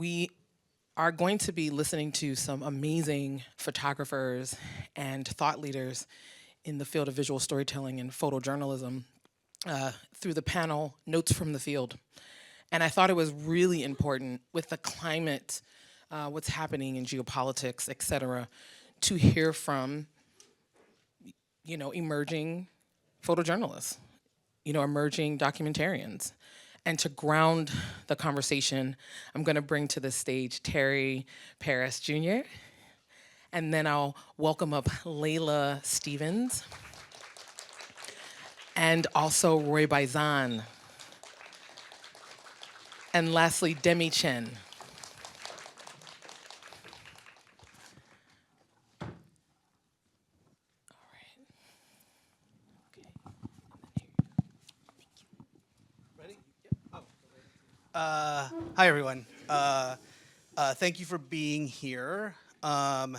we are going to be listening to some amazing photographers and thought leaders in the field of visual storytelling and photojournalism through the panel Notes from the Field. And I thought it was really important with the climate, what's happening in geopolitics, et cetera, to hear from, emerging photojournalists, emerging documentarians. And to ground the conversation, I'm gonna bring to the stage Terry Paris Jr., and then I'll welcome up Layla Stevens, and also Roy Baizan. And lastly, Demi Chen. Hi, everyone. Thank you for being here. There's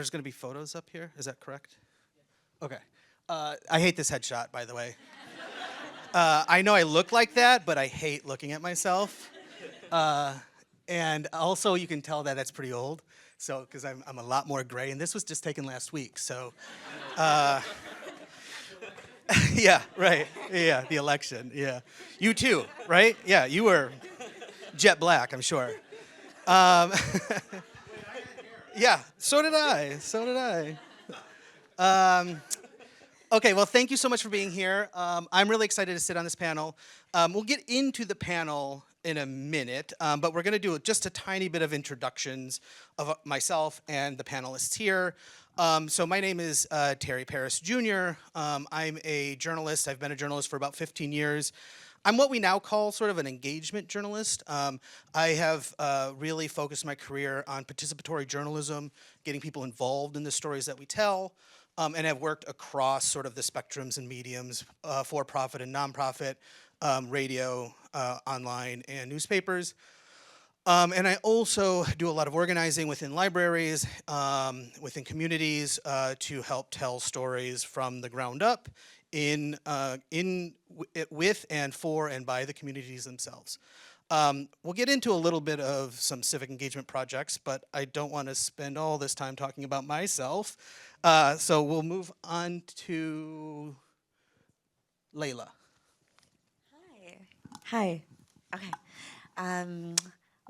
going to be photos up here. Is that correct? Okay. I hate this headshot, by the way. I know I look like that, but I hate looking at myself. And also, you can tell that that's pretty old. So, because I'm a lot more gray, and this was just taken last week. So, yeah, right. Yeah, the election. Yeah, you too, right? Yeah, you were jet black, I'm sure. Yeah, so did I. So did I. Okay, well, thank you so much for being here. I'm really excited to sit on this panel. We'll get into the panel in a minute, but we're going to do just a tiny bit of introductions of myself and the panelists here. So my name is Terry Paris Jr. I'm a journalist. I've been a journalist for about 15 years. I'm what we now call sort of an engagement journalist. I have really focused my career on participatory journalism, getting people involved in the stories that we tell, and have worked across sort of the spectrums and mediums, for-profit and nonprofit, radio, online, and newspapers. And I also do a lot of organizing within libraries, within communities, to help tell stories from the ground up with and for and by the communities themselves. We'll get into a little bit of some civic engagement projects, but I don't want to spend all this time talking about myself. So we'll move on to Layla. Hi. Hi. Okay. Um,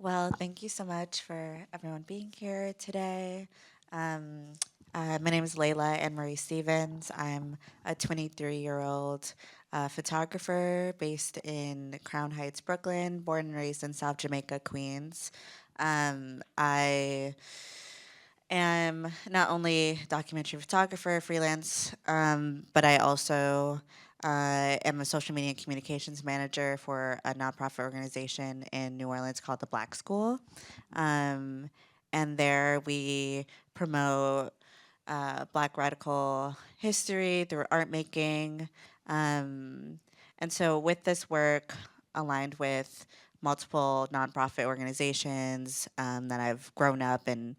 well, thank you so much for everyone being here today. Um, my name is Layla Ann Marie Stevens. I'm a 23-year-old photographer based in Crown Heights, Brooklyn, born and raised in South Jamaica, Queens. I am not only documentary photographer, freelance, but I also am a social media and communications manager for a nonprofit organization in New Orleans called the Black School. Um, and there we promote Black radical history through art making. And so with this work aligned with multiple nonprofit organizations that I've grown up and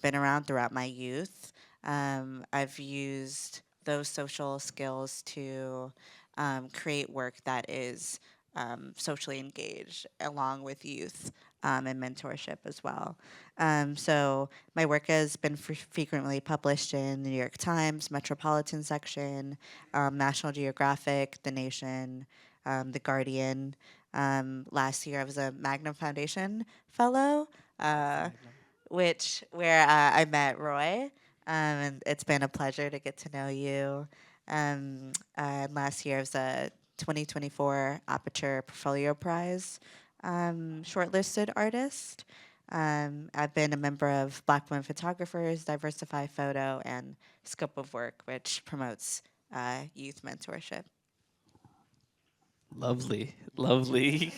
been around throughout my youth. I've used those social skills to create work that is socially engaged along with youth and mentorship as well. So my work has been frequently published in the New York Times, Metropolitan section, National Geographic, The Nation, The Guardian. Last year I was a Magnum Foundation fellow. Where I met Roy. And it's been a pleasure to get to know you. Last year was a 2024 Aperture Portfolio Prize shortlisted artist. I've been a member of Black Women Photographers, Diversify Photo, and Scope of Work, which promotes youth mentorship. Lovely, lovely.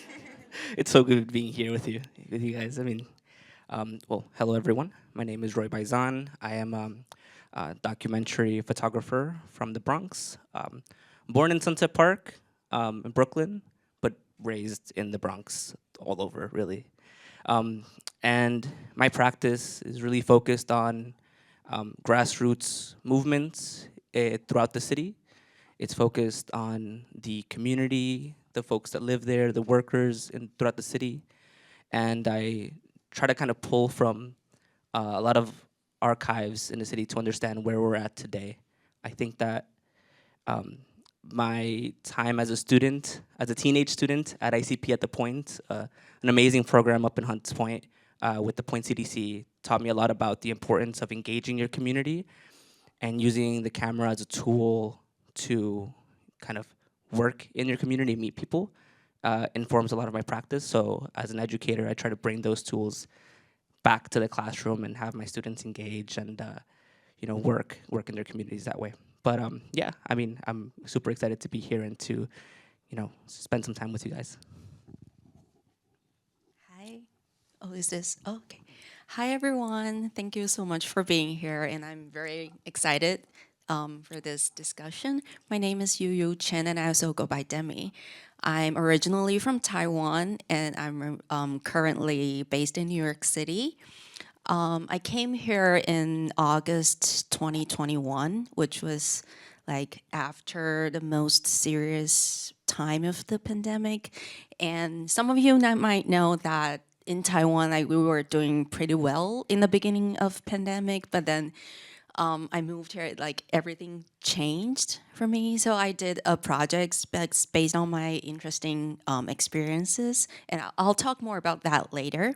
It's so good being here with you guys. Well, hello everyone. My name is Roy Baizan. I am a documentary photographer from the Bronx. Born in Sunset Park, in Brooklyn, but raised in the Bronx, all over really. And my practice is really focused on grassroots movements throughout the city. It's focused on the community, the folks that live there, the workers throughout the city. and I try to kind of pull from a lot of archives in the city to understand where we're at today. I think that um, my time as a student, as a teenage student at ICP at the Point, an amazing program up in Hunts Point with the Point CDC, taught me a lot about the importance of engaging your community and using the camera as a tool to kind of work in your community, meet people, informs a lot of my practice. So as an educator, I try to bring those tools back to the classroom and have my students engage and work in their communities that way. But yeah, I mean, I'm super excited to be here and to spend some time with you guys. Hi. Oh, is this? Oh, okay. Hi, everyone. Thank you so much for being here, and I'm very excited for this discussion. My name is Yu Yu Chen, and I also go by Demi. I'm originally from Taiwan, and I'm currently based in New York City. I came here in August 2021, which was like after the most serious time of the pandemic. And some of you might know that in Taiwan, like we were doing pretty well in the beginning of pandemic, but then I moved here, like everything changed for me. So I did a project based on my interesting experiences, and I'll talk more about that later.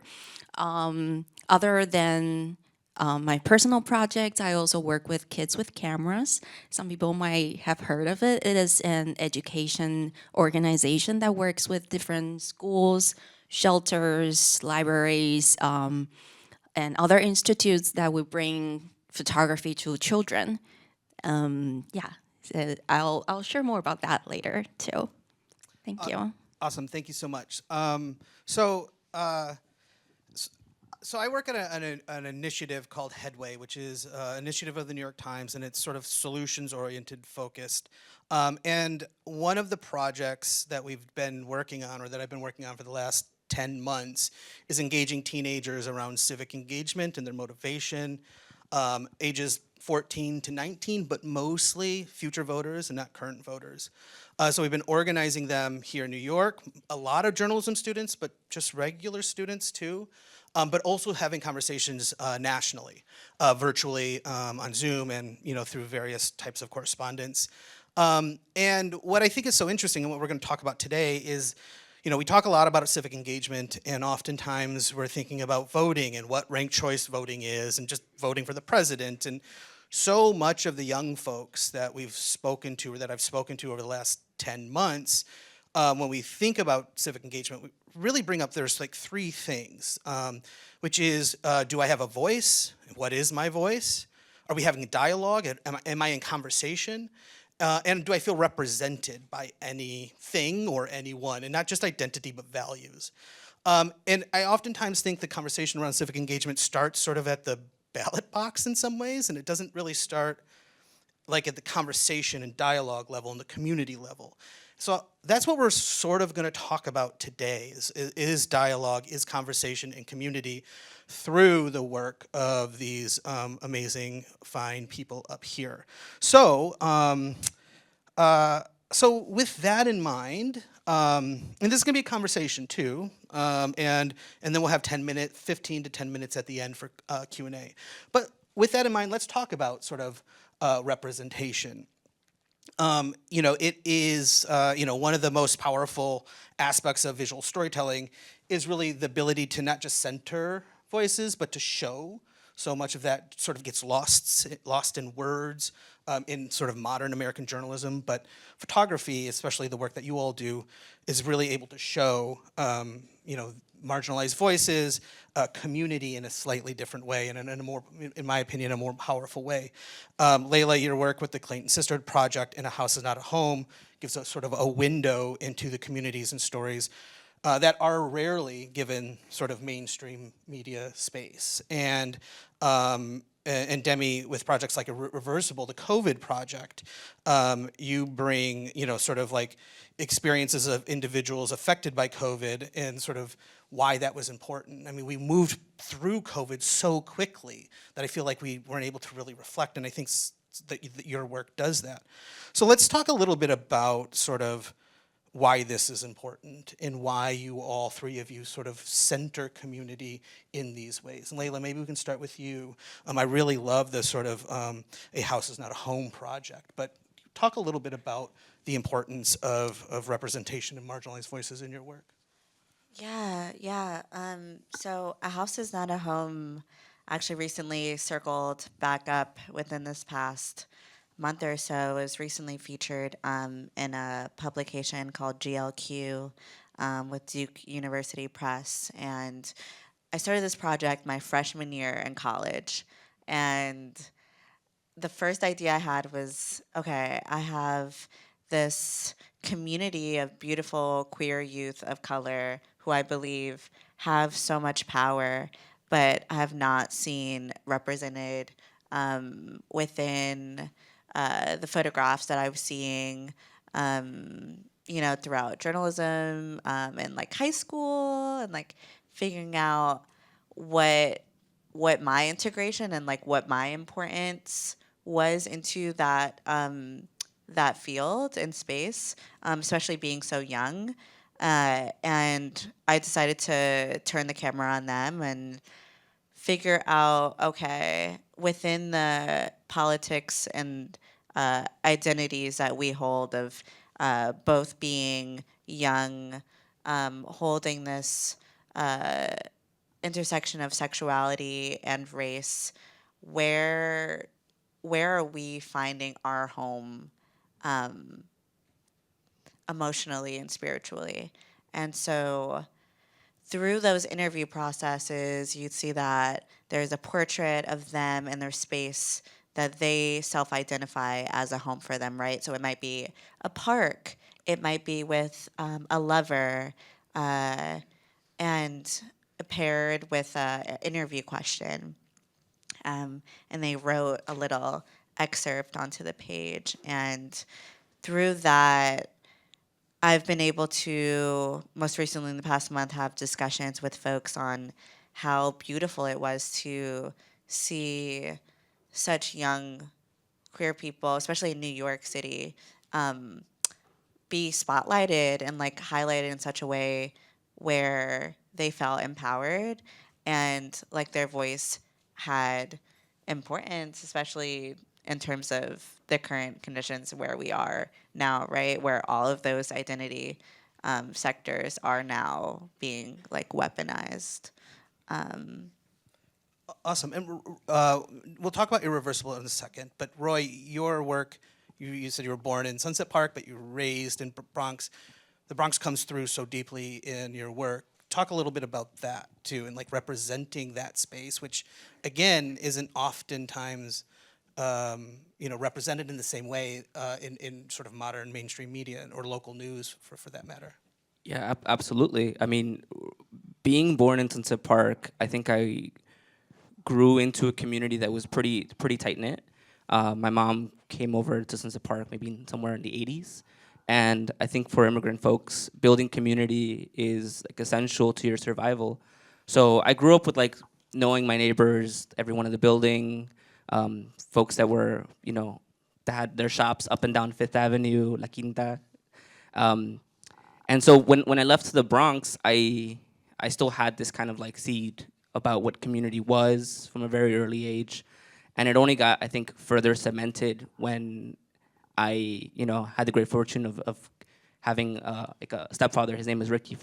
Other than my personal projects, I also work with Kids with Cameras. Some people might have heard of it. It is an education organization that works with different schools, shelters, libraries, and other institutes that will bring photography to children. Yeah, so I'll share more about that later too. Thank you. Awesome. Thank you so much. So I work on an initiative called Headway, which is an initiative of the New York Times, and it's sort of solutions-oriented focused. And one of the projects that we've been working on, or that I've been working on for the last 10 months, is engaging teenagers around civic engagement and their motivation, ages 14 to 19, but mostly future voters and not current voters. So we've been organizing them here in New York, a lot of journalism students, but just regular students too. But also having conversations nationally, virtually on Zoom and through various types of correspondence. And what I think is so interesting and what we're going to talk about today is, we talk a lot about civic engagement, and oftentimes we're thinking about voting and what ranked choice voting is and just voting for the president. And so much of the young folks that we've spoken to or that I've spoken to over the last 10 months, when we think about civic engagement, we really bring up there's like three things, which is, do I have a voice? What is my voice? Are we having a dialogue? Am I in conversation? And do I feel represented by anything or anyone, and not just identity, but values? And I oftentimes think the conversation around civic engagement starts sort of at the ballot box in some ways, and it doesn't really start like at the conversation and dialogue level and the community level. So that's what we're sort of going to talk about today is dialogue, is conversation and community through the work of these amazing, fine people up here. So, so with that in mind, and this is going to be a conversation too, and then we'll have 15 to 10 minutes at the end for Q&A. But with that in mind, let's talk about sort of representation. It is, one of the most powerful aspects of visual storytelling is really the ability to not just center voices, but to show. So much of that sort of gets lost in words in sort of modern American journalism. But photography, especially the work that you all do, is really able to show, marginalized voices, community in a slightly different way, and in a more, in my opinion, a more powerful way. Layla, your work with the Clayton Sisterhood Project and A House is Not a Home gives us sort of a window into the communities and stories that are rarely given sort of mainstream media space. And Demi, with projects like Reversible, the COVID project, you bring, sort of like experiences of individuals affected by COVID and sort of why that was important. I mean, we moved through COVID so quickly that I feel like we weren't able to really reflect, and I think that your work does that. So let's talk a little bit about sort of why this is important and why you all three of you sort of center community in these ways. And Layla, maybe we can start with you. I really love the sort of a house is not a home project, but talk a little bit about the importance of representation and marginalized voices in your work. Yeah. So A House is Not a Home actually recently circled back up within this past month or so. It was recently featured in a publication called GLQ with Duke University Press. And I started this project my freshman year in college. And the first idea I had was, okay, I have this community of beautiful queer youth of color who I believe have so much power, but I have not seen represented within the photographs that I was seeing, throughout journalism and like high school, and like figuring out what my integration and like what my importance was into that field and space, especially being so young. And I decided to turn the camera on them and figure out, okay, within the politics and identities that we hold of both being young, holding this intersection of sexuality and race, where where are we finding our home emotionally and spiritually? And so through those interview processes, you'd see that there's a portrait of them and their space that they self identify as a home for them, right? So it might be a park, it might be with a lover, and paired with an interview question. And they wrote a little excerpt onto the page. And through that, I've been able to, most recently in the past month, have discussions with folks on how beautiful it was to see such young queer people, especially in New York City, be spotlighted and like highlighted in such a way where they felt empowered and like their voice had importance, especially in terms of the current conditions where we are now, right? Where all of those identity sectors are now being like weaponized. Awesome. And we'll talk about Irreversible in a second. But Roy, your work, you said you were born in Sunset Park, but you were raised in Bronx. The Bronx comes through so deeply in your work. Talk a little bit about that too, and like representing that space, which again isn't oftentimes represented in the same way in sort of modern mainstream media or local news for that matter. Yeah, absolutely. I mean, being born in Sunset Park, I think I grew into a community that was pretty tight knit. My mom came over to Sunset Park maybe somewhere in the '80s, and I think for immigrant folks, building community is like essential to your survival. So I grew up with like knowing my neighbors, everyone in the building, folks that were that had their shops up and down Fifth Avenue, La Quinta. And so when I left to the Bronx, I still had this kind of like seed about what community was from a very early age, and it only got, I think, further cemented when I had the great fortune of having like a stepfather. His name is Ricky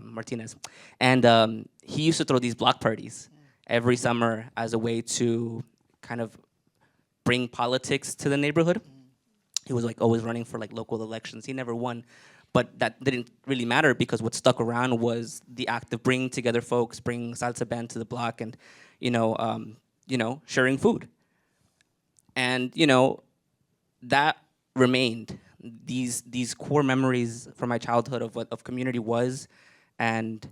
Martinez, and he used to throw these block parties every summer as a way to kind of bring politics to the neighborhood. He was like always running for like local elections. He never won, but that didn't really matter because what stuck around was the act of bringing together folks, bringing salsa band to the block, and sharing food. And that remained. These core memories from my childhood of what of community was, and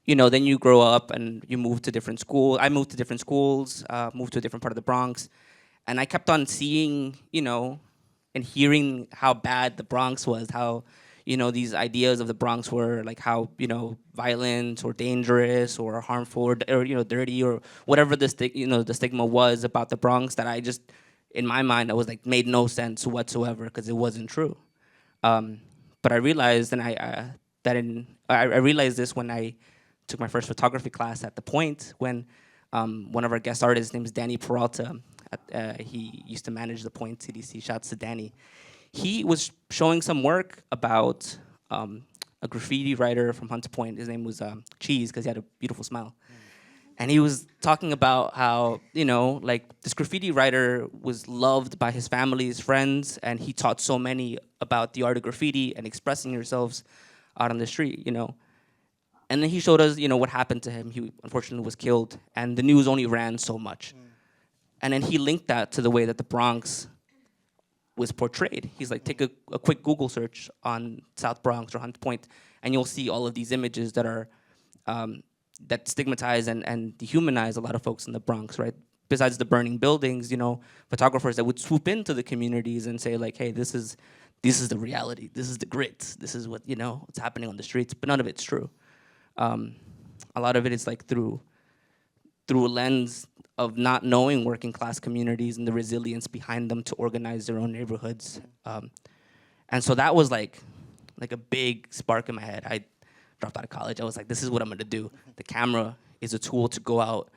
then you grow up and you move to different schools. I moved to different schools, moved to a different part of the Bronx, and I kept on seeing, and hearing how bad the Bronx was, how these ideas of the Bronx were like how violent or dangerous or harmful or dirty or whatever the the stigma was about the Bronx, that I just, in my mind, I was like, made no sense whatsoever because it wasn't true. But I realized, and I realized this when I took my first photography class at the Point, when one of our guest artists, named Danny Peralta, he used to manage the Point CDC. Shouts to Danny. He was showing some work about a graffiti writer from Hunts Point. His name was Cheese, because he had a beautiful smile. And he was talking about how, like, this graffiti writer was loved by his family, his friends, and he taught so many about the art of graffiti and expressing yourselves out on the street, And then he showed us, what happened to him. He unfortunately was killed, and the news only ran so much. And then he linked that to the way that the Bronx was portrayed. He's like, take a quick Google search on South Bronx or Hunts Point, and you'll see all of these images that are that stigmatize and dehumanize a lot of folks in the Bronx, right? Besides the burning buildings, photographers that would swoop into the communities and say, like, hey, this is the reality, this is the grit, this is what, what's happening on the streets, but none of it's true. A lot of it is like through a lens of not knowing working class communities and the resilience behind them to organize their own neighborhoods. And so that was like a big spark in my head. I dropped out of college. I was like, this is what I'm gonna do. The camera is a tool to go out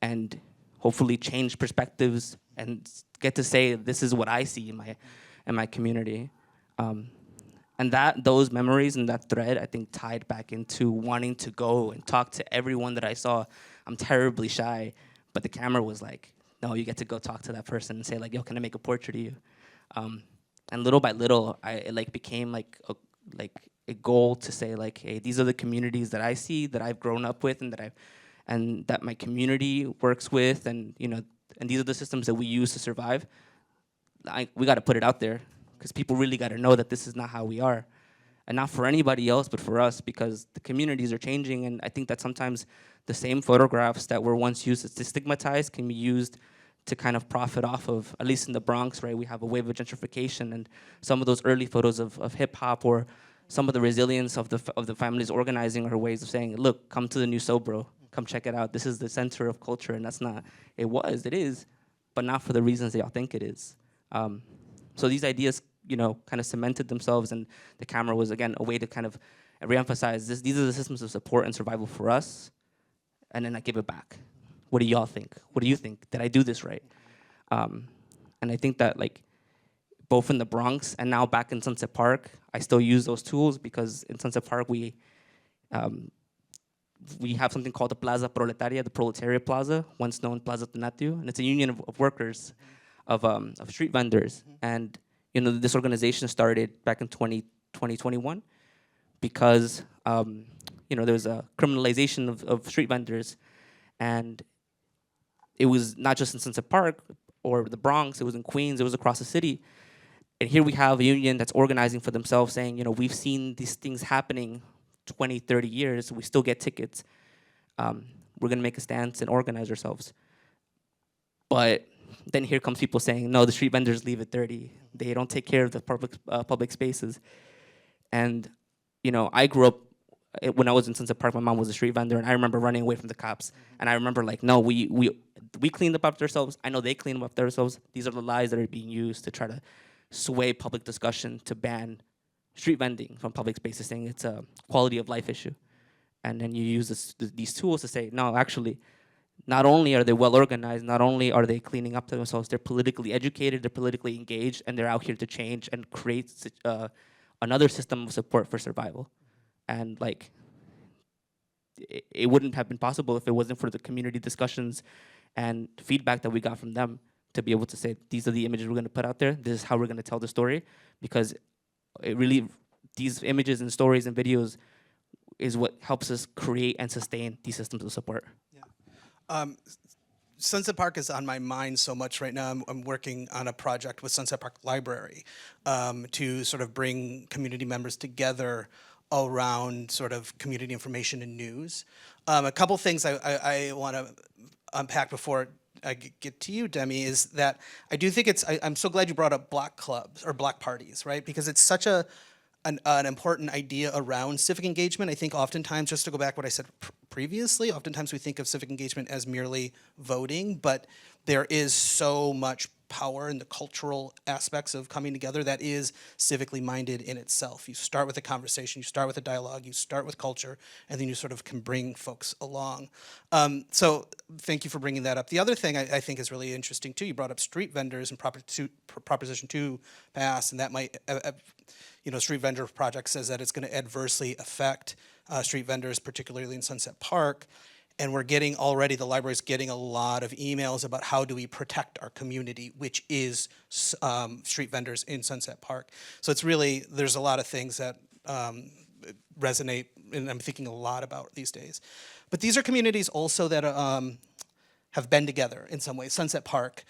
and hopefully change perspectives and get to say, this is what I see in my community. And those memories and that thread, I think, tied back into wanting to go and talk to everyone that I saw. I'm terribly shy, but the camera was like, no, you get to go talk to that person and say, like, yo, can I make a portrait of you? And little by little, it became like a goal to say, like, hey, these are the communities that I see, that I've grown up with, and that my community works with, and these are the systems that we use to survive. We got to put it out there, because people really got to know that this is not how we are, and not for anybody else, but for us, because the communities are changing, and I think that sometimes the same photographs that were once used to stigmatize can be used to kind of profit off of. At least in the Bronx, right, we have a wave of gentrification, and some of those early photos of hip hop, or some of the resilience of the families organizing, are ways of saying, look, come to the new Sobro, come check it out. This is the center of culture, and that's not. It is, but not for the reasons that y'all think it is. So these ideas, kind of cemented themselves, and the camera was, again, a way to kind of reemphasize this. These are the systems of support and survival for us, and then I give it back. What do y'all think? What do you think? Did I do this right? And I think that, like, both in the Bronx and now back in Sunset Park, I still use those tools, because in Sunset Park we have something called the Plaza Proletaria, the Proletariat Plaza, once known Plaza Tonatiuh, and it's a union of workers, of street vendors. And this organization started back in 2021 because there was a criminalization of street vendors, and it was not just in Sunset Park or the Bronx, it was in Queens, it was across the city. And here we have a union that's organizing for themselves, saying, we've seen these things happening 20, 30 years, we still get tickets. We're gonna make a stance and organize ourselves. But then here comes people saying, no, the street vendors leave it dirty. They don't take care of the public spaces. And, I grew up, when I was in Sunset Park, my mom was a street vendor, and I remember running away from the cops. And I remember, like, no, we cleaned up after ourselves. I know they cleaned up after themselves. These are the lies that are being used to try to sway public discussion to ban street vending from public spaces, saying it's a quality of life issue. And then you use these tools to say, no, actually, not only are they well organized, not only are they cleaning up to themselves, they're politically educated, they're politically engaged, and they're out here to change and create another system of support for survival. And, like, it wouldn't have been possible if it wasn't for the community discussions and feedback that we got from them, to be able to say, these are the images we're going to put out there, this is how we're going to tell the story, because these images and stories and videos is what helps us create and sustain these systems of support. Yeah. Sunset Park is on my mind so much right now. I'm working on a project with Sunset Park Library to sort of bring community members together around sort of community information and news. A couple things I want to unpack before I get to you, Demi, is that I do think I'm so glad you brought up block clubs or block parties, right? Because it's such an important idea around civic engagement. I think oftentimes, just to go back to what I said previously, oftentimes we think of civic engagement as merely voting, but there is so much power and the cultural aspects of coming together that is civically minded in itself. You start with a conversation, you start with a dialogue, you start with culture, and then you sort of can bring folks along. So thank you for bringing that up. The other thing I think is really interesting too, you brought up street vendors and Proposition 2 passed, and that might, Street Vendor Project says that it's going to adversely affect street vendors, particularly in Sunset Park. And the library's getting a lot of emails about how do we protect our community, which is street vendors in Sunset Park. So it's really, there's a lot of things that resonate, and I'm thinking a lot about these days. But these are communities also that have been together in some ways. Sunset Park.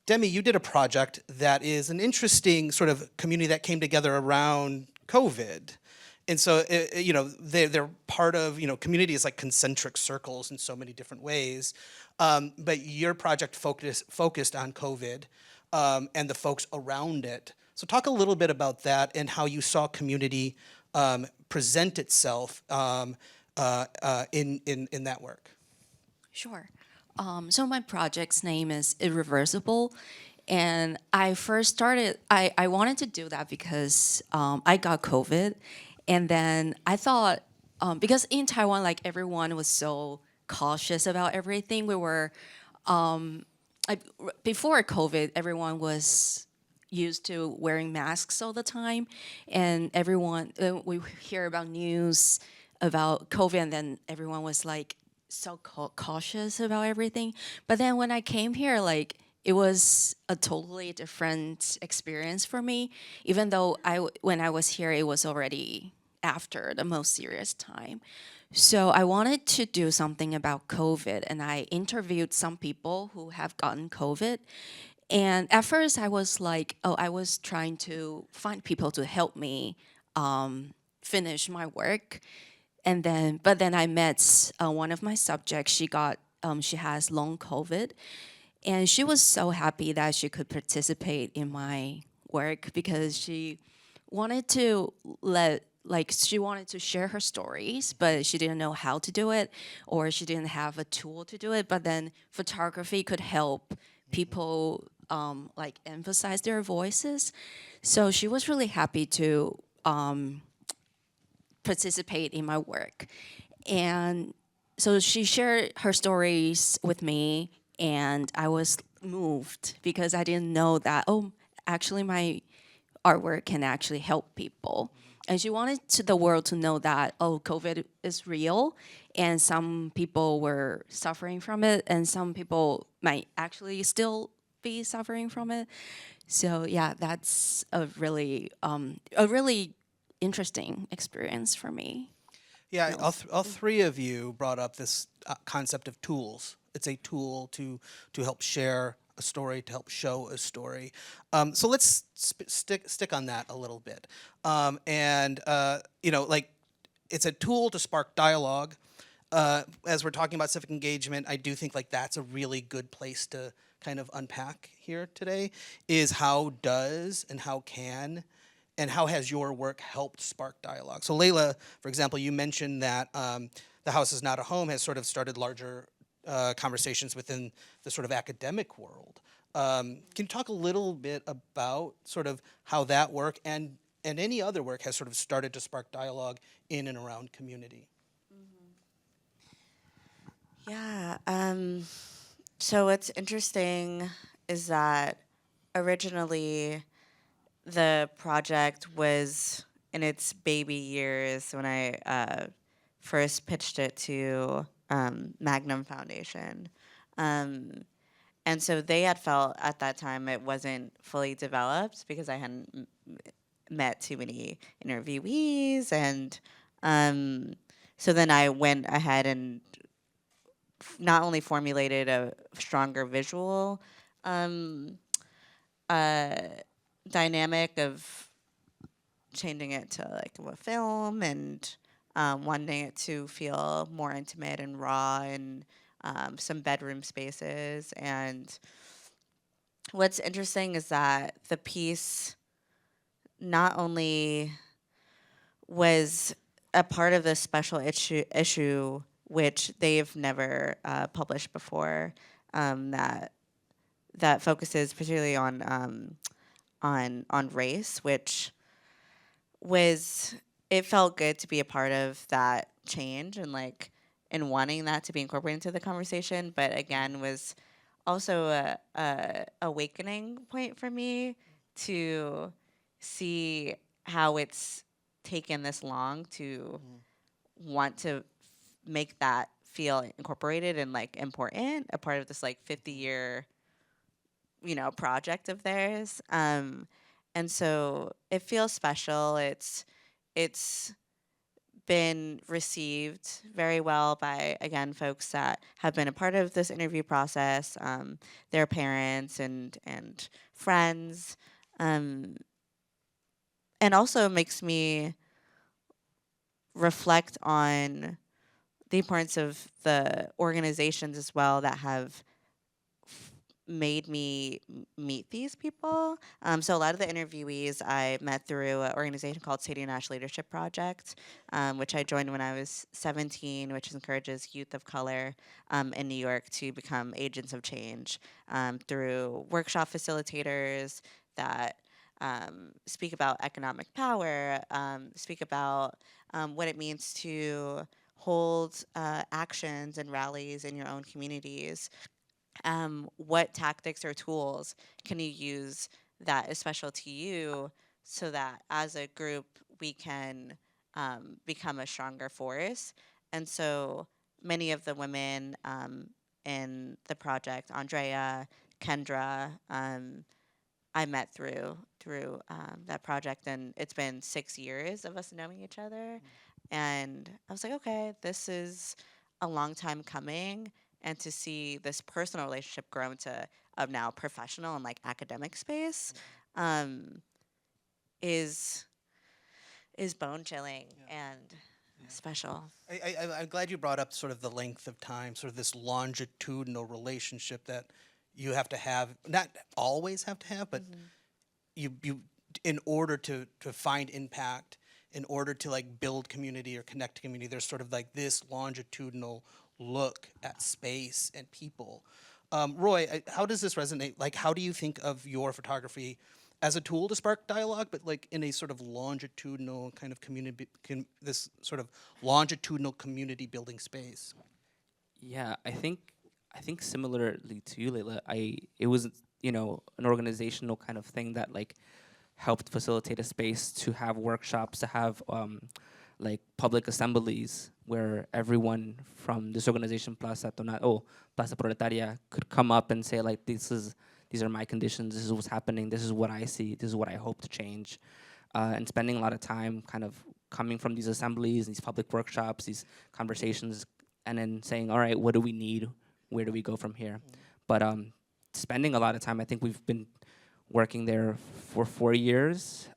Demi, you did a project that is an interesting sort of community that came together around COVID. And so, they're part of, community is like concentric circles in so many different ways. But your project focused on COVID and the folks around it. So talk a little bit about that and how you saw community present itself in that work. Sure. So my project's name is Irreversible. And I first started, I wanted to do that because I got COVID. And then I thought, because in Taiwan, like everyone was so cautious about everything, we were, before COVID, everyone was used to wearing masks all the time. And everyone, we hear about news about COVID, and then everyone was like so cautious about everything. But then when I came here, like, it was a totally different experience for me, even though when I was here, it was already after the most serious time. So I wanted to do something about COVID, and I interviewed some people who have gotten COVID. And at first, I was like, I was trying to find people to help me finish my work. But then I met one of my subjects. She has long COVID, and she was so happy that she could participate in my work because she wanted to she wanted to share her stories, but she didn't know how to do it, or she didn't have a tool to do it. But then photography could help people emphasize their voices. So she was really happy to participate in my work. And so she shared her stories with me, and I was moved because I didn't know that, actually my artwork can actually help people. And she wanted the world to know that, COVID is real, and some people were suffering from it, and some people might actually still be suffering from it. So yeah, that's a really interesting experience for me. Yeah, all three of you brought up this concept of tools. It's a tool to help share a story, to help show a story. So let's stick on that a little bit. It's a tool to spark dialogue. As we're talking about civic engagement, I do think like that's a really good place to kind of unpack here today, is how does and how can and how has your work helped spark dialogue? So Layla, for example, you mentioned that The House is Not a Home has sort of started larger conversations within the sort of academic world. Can you talk a little bit about sort of how that work and any other work has sort of started to spark dialogue in and around community? Yeah. So what's interesting is that originally the project was in its baby years when I first pitched it to Magnum Foundation. And so they had felt at that time it wasn't fully developed because I hadn't met too many interviewees. And so then I went ahead and not only formulated a stronger visual dynamic of changing it to like a film and wanting it to feel more intimate and raw and some bedroom spaces. And what's interesting is that the piece not only was a part of this special issue which they've never published before, that that focuses particularly on race, which was, it felt good to be a part of that change and like and wanting that to be incorporated into the conversation, but again was also a awakening point for me to see how it's taken this long to want to make that feel incorporated and like important, a part of this like 50-year, project of theirs. And so it feels special. It's been received very well by, again, folks that have been a part of this interview process, their parents and friends, and also makes me reflect on the importance of the organizations as well that have made me meet these people. So a lot of the interviewees I met through an organization called Sadie Nash Leadership Project, which I joined when I was 17, which encourages youth of color in New York to become agents of change through workshop facilitators that speak about economic power, speak about what it means to hold actions and rallies in your own communities. What tactics or tools can you use that is special to you so that as a group we can become a stronger force? And so many of the women in the project, Andrea, Kendra, I met through that project, and it's been 6 years of us knowing each other. And I was like, okay, this is a long time coming, and to see this personal relationship grow into a now professional and like academic space um, is bone chilling and special. I'm glad you brought up sort of the length of time, sort of this longitudinal relationship that you have to have, not always have to have, but you in order to find impact, in order to like build community or connect to community, there's sort of like this longitudinal look at space and people. Roy, how does this resonate? Like, how do you think of your photography as a tool to spark dialogue, but like in a sort of longitudinal kind of community, this sort of longitudinal community building space? Yeah, I think similarly to you, Layla, it was an organizational kind of thing that like helped facilitate a space to have workshops, to have like public assemblies where everyone from this organization Plaza Proletaria could come up and say like these are my conditions, this is what's happening, this is what I see, this is what I hope to change, and spending a lot of time kind of coming from these assemblies, these public workshops, these conversations, and then saying, all right, what do we need? Where do we go from here? But spending a lot of time, I think we've been working there for 4 years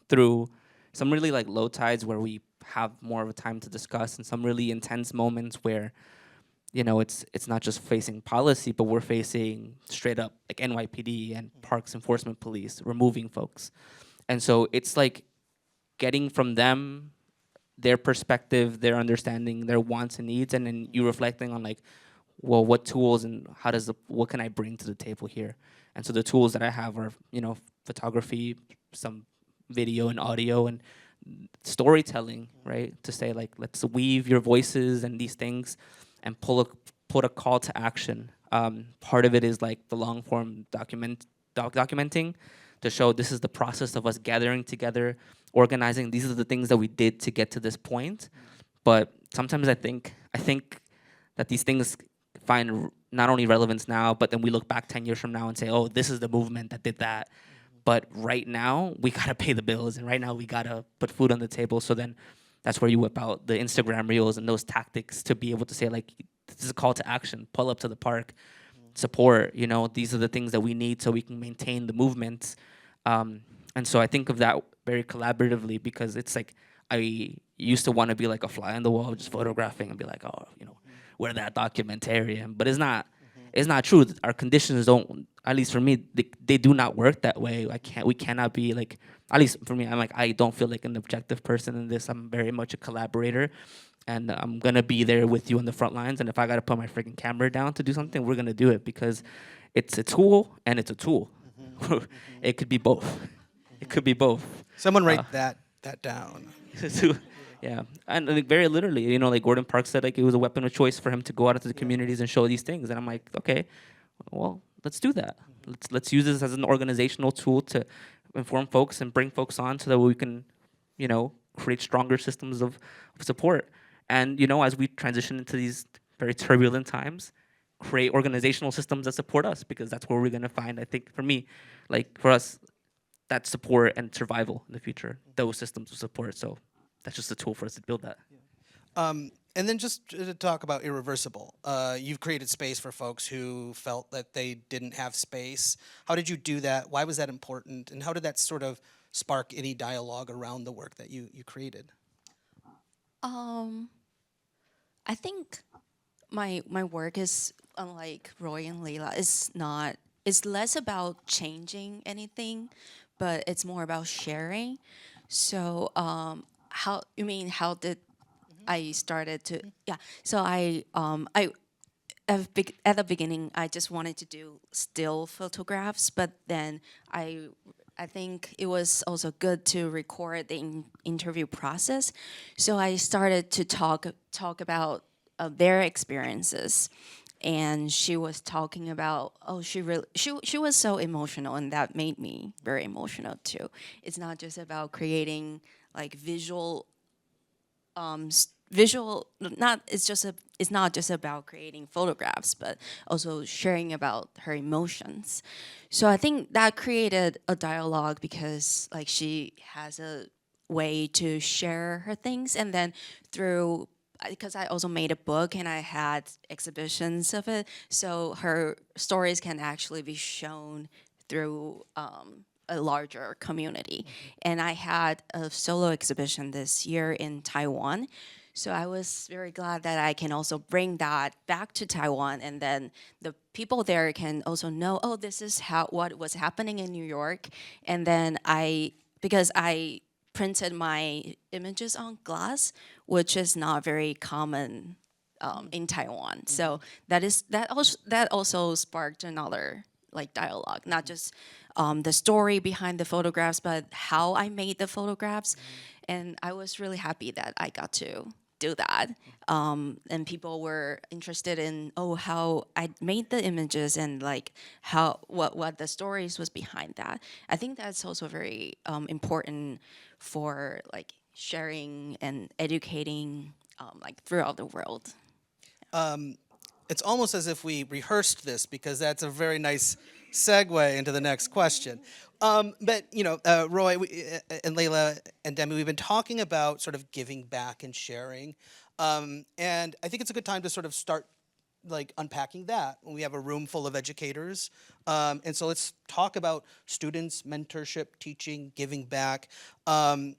through some really like low tides where we have more of a time to discuss, and some really intense moments where it's not just facing policy, but we're facing straight up like NYPD and Parks Enforcement Police removing folks. And so it's like getting from them their perspective, their understanding, their wants and needs, and then you reflecting on like, well, what tools and what can I bring to the table here? And so the tools that I have are, photography, some video and audio, and storytelling, right? To say like, let's weave your voices and these things, and put a call to action. Part of it is like the long form documenting to show this is the process of us gathering together, organizing. These are the things that we did to get to this point. But sometimes I think that these things find not only relevance now, but then we look back 10 years from now and say, oh, this is the movement that did that. But right now, we gotta pay the bills, and right now we gotta put food on the table. So then that's where you whip out the Instagram reels and those tactics to be able to say, like, this is a call to action, pull up to the park, support, these are the things that we need so we can maintain the movement. And so I think of that very collaboratively, because it's like I used to want to be like a fly on the wall, just photographing and be like, oh, we're that documentarian. But it's not true. Our conditions don't, at least for me, they do not work that way. We cannot be like, at least for me, I'm like, I don't feel like an objective person in this. I'm very much a collaborator. And I'm going to be there with you on the front lines. And if I got to put my freaking camera down to do something, we're going to do it, because it's a tool and it's a tool. It could be both. It could be both. Someone write that down. So, yeah, and like, very literally, like Gordon Parks said, like it was a weapon of choice for him to go out into the communities and show these things. And I'm like, okay, well, let's do that. Let's use this as an organizational tool to inform folks and bring folks on, so that we can, create stronger systems of support. And as we transition into these very turbulent times, create organizational systems that support us, because that's where we're going to find, I think, for me, like for us, that support and survival in the future, those systems of support. So that's just a tool for us to build that. And then just to talk about irreversible, you've created space for folks who felt that they didn't have space. How did you do that? Why was that important? And how did that sort of spark any dialogue around the work that you created? I think my work is, unlike Roy and Leila, it's less about changing anything, but it's more about sharing. So how did I started to, yeah, so at the beginning I just wanted to do still photographs, but then I think it was also good to record the interview process. So I started to talk about their experiences, and she was talking about, oh, she was so emotional, and that made me very emotional too. It's not just about creating like visual, not it's not just about creating photographs, but also sharing about her emotions. So I think that created a dialogue, because like she has a way to share her things, and then through, because I also made a book and I had exhibitions of it, so her stories can actually be shown through a larger community. And I had a solo exhibition this year in Taiwan. So I was very glad that I can also bring that back to Taiwan, and then the people there can also know, oh, this is what was happening in New York. And then because I printed my images on glass, which is not very common in Taiwan. So that also sparked another like dialogue, not just the story behind the photographs, but how I made the photographs. And I was really happy that I got to do that. And people were interested in, oh, how I made the images, and like what the stories was behind that. I think that's also very important for like sharing and educating like throughout the world. It's almost as if we rehearsed this, because that's a very nice segue into the next question. But Roy and Layla and Demi, we've been talking about sort of giving back and sharing, and I think it's a good time to sort of start like unpacking that when we have a room full of educators. And so let's talk about students, mentorship, teaching, giving back. Demi,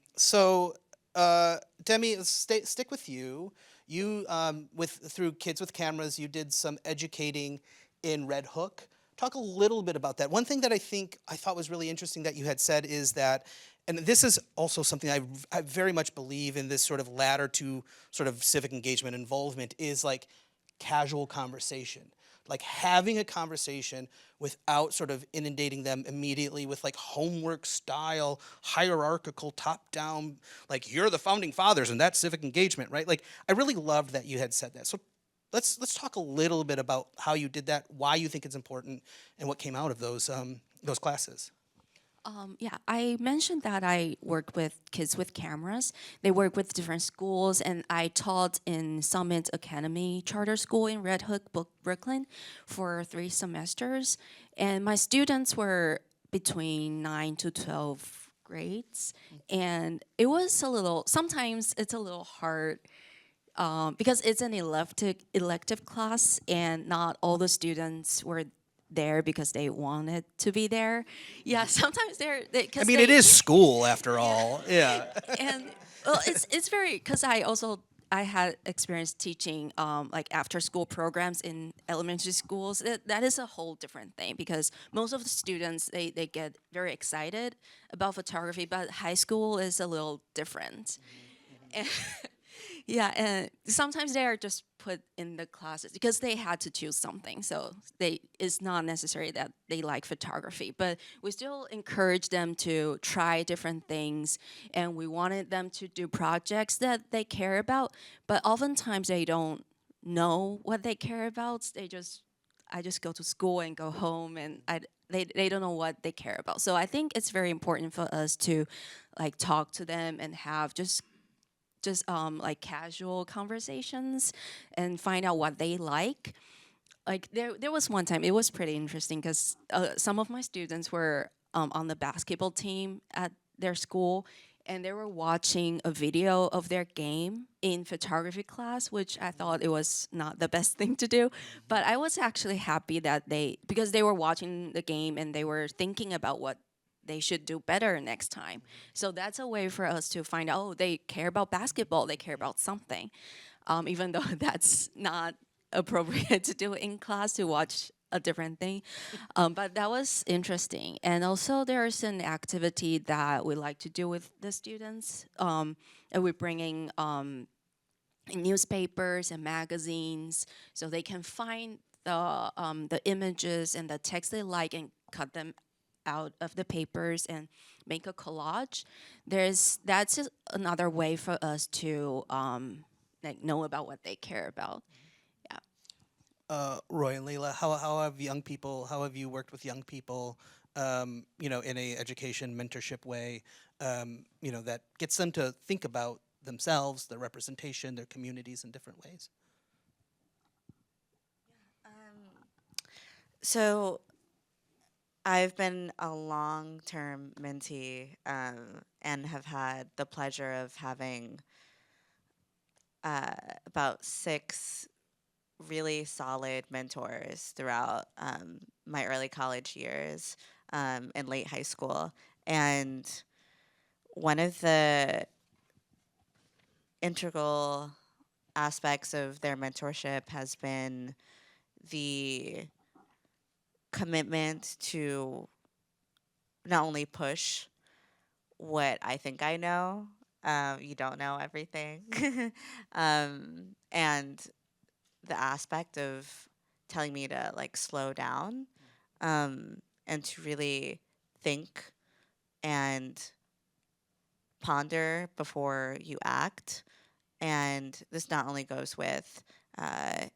let's stick with you. You, through Kids with Cameras, you did some educating in Red Hook. Talk a little bit about that. One thing that I thought was really interesting that you had said is that, and this is also something I very much believe in, this sort of ladder to sort of civic engagement involvement, is like casual conversation. Like having a conversation without sort of inundating them immediately with like homework style, hierarchical, top down, like you're the founding fathers and that's civic engagement, right? Like I really loved that you had said that. So let's talk a little bit about how you did that, why you think it's important, and what came out of those classes. Yeah, I mentioned that I work with Kids with Cameras. They work with different schools, and I taught in Summit Academy Charter School in Red Hook, Brooklyn, for 3 semesters. And my students were between 9 to 12 grades, and it was sometimes it's a little hard because it's an elective class, and not all the students were there because they wanted to be there. Yeah, sometimes I mean, it is school after all. Yeah. and well, it's very, because I had experience teaching like after school programs in elementary schools. That is a whole different thing, because most of the students they get very excited about photography, but high school is a little different. And, Yeah, and sometimes they are just put in the classes because they had to choose something. So it's not necessary that they like photography, but we still encourage them to try different things, and we wanted them to do projects that they care about. But oftentimes they don't know what they care about. I just go to school and go home, and they don't know what they care about. So I think it's very important for us to like talk to them and have just like casual conversations and find out what they like. Like there was one time it was pretty interesting because some of my students were on the basketball team at their school, and they were watching a video of their game in photography class, which I thought it was not the best thing to do. But I was actually happy that because they were watching the game and they were thinking about what they should do better next time. So that's a way for us to find out, oh, they care about basketball, they care about something, even though that's not appropriate to do in class to watch a different thing. But that was interesting. And also, there's an activity that we like to do with the students. And we're bringing newspapers and magazines so they can find the images and the text they like and cut them out of the papers and make a collage. That's just another way for us to like know about what they care about. Yeah. Roy and Leila, how have you worked with young people, in a education mentorship way, that gets them to think about themselves, their representation, their communities in different ways? So I've been a long-term mentee and have had the pleasure of having about 6 really solid mentors throughout my early college years and late high school. And one of the integral aspects of their mentorship has been the commitment to not only push what I think I know, you don't know everything, and the aspect of telling me to like slow down and to really think and ponder before you act. And this not only goes with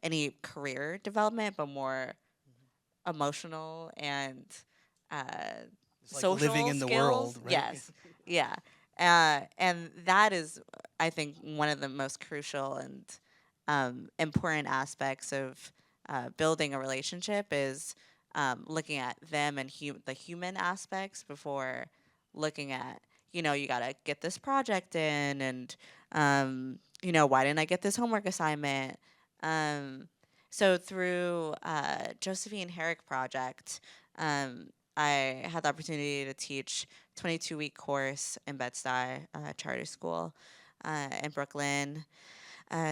any career development, but more emotional and uh, It's like living social in the skills. world, right? Yes, yeah, and that is, I think, one of the most crucial and important aspects of building a relationship is looking at them and the human aspects before looking at, you got to get this project in, and why didn't I get this homework assignment. So through Josephine Herrick Project, I had the opportunity to teach 22-week course in Bed-Stuy Charter School in Brooklyn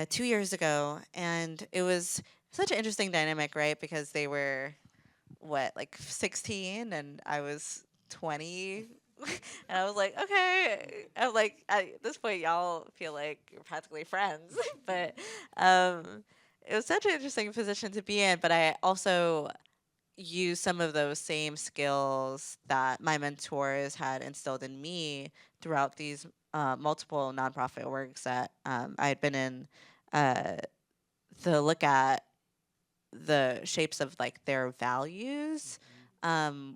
2 years ago, and it was such an interesting dynamic, right? Because they were like 16, and I was 20. And I was like, okay. I'm like, at this point, y'all feel like you're practically friends. But it was such an interesting position to be in. But I also use some of those same skills that my mentors had instilled in me throughout these multiple nonprofit works that I had been in, uh, to look at the shapes of like their values.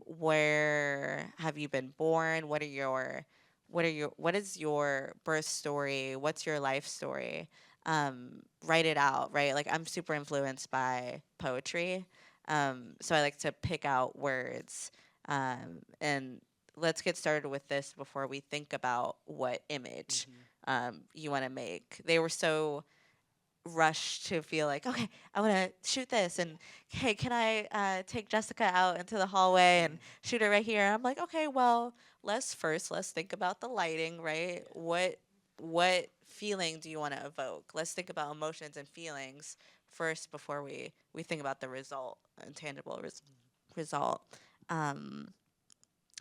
Where have you been born? What is your birth story? What's your life story? Write it out, right? Like, I'm super influenced by poetry. So I like to pick out words. And let's get started with this before we think about what image you want to make. They were so rush to feel like, okay, I want to shoot this, and hey, can I take Jessica out into the hallway and shoot her right here? And I'm like, okay, well, let's think about the lighting, right? What feeling do you want to evoke? Let's think about emotions and feelings first before we think about the result, and tangible result. Um,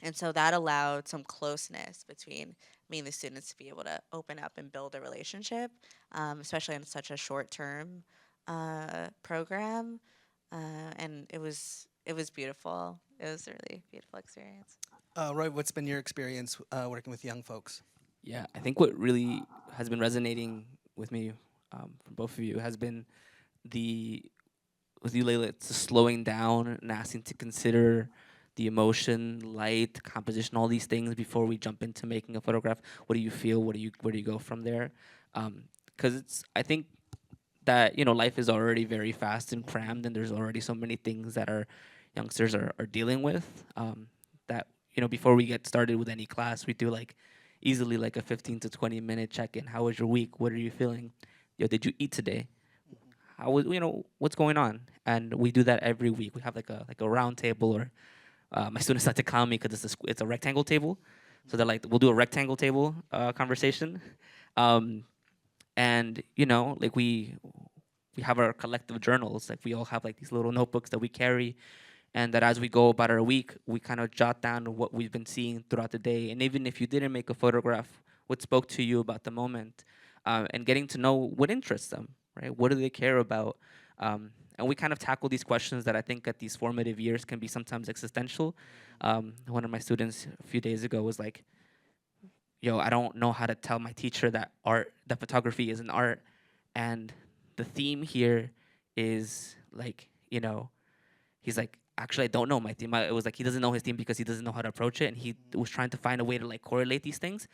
And so that allowed some closeness between me and the students to be able to open up and build a relationship, especially in such a short term program. And it was beautiful. It was a really beautiful experience. Roy, what's been your experience working with young folks? Yeah, I think what really has been resonating with me from both of you has been the with you, Layla, it's the slowing down and asking to consider the emotion, light, composition, all these things before we jump into making a photograph. What do you feel? Where do you go from there? Because it's I think that life is already very fast and crammed, and there's already so many things that our youngsters are dealing with. That before we get started with any class, we do like easily like a 15 to 20 minute check-in. How was your week? What are you feeling? Did you eat today? How was what's going on? And we do that every week. We have like a round table, or my students like to call me because it's a rectangle table. So they're like, we'll do a rectangle table conversation. Um, and like we have our collective journals. Like we all have like these little notebooks that we carry, and that as we go about our week, we kind of jot down what we've been seeing throughout the day. And even if you didn't make a photograph, what spoke to you about the moment, and getting to know what interests them, right? What do they care about? And we kind of tackle these questions that I think at these formative years can be sometimes existential. One of my students a few days ago was like, yo, I don't know how to tell my teacher that photography is an art. And the theme here is like, he's like, actually, I don't know my theme. It was like he doesn't know his theme because he doesn't know how to approach it. And he was trying to find a way to like correlate these things.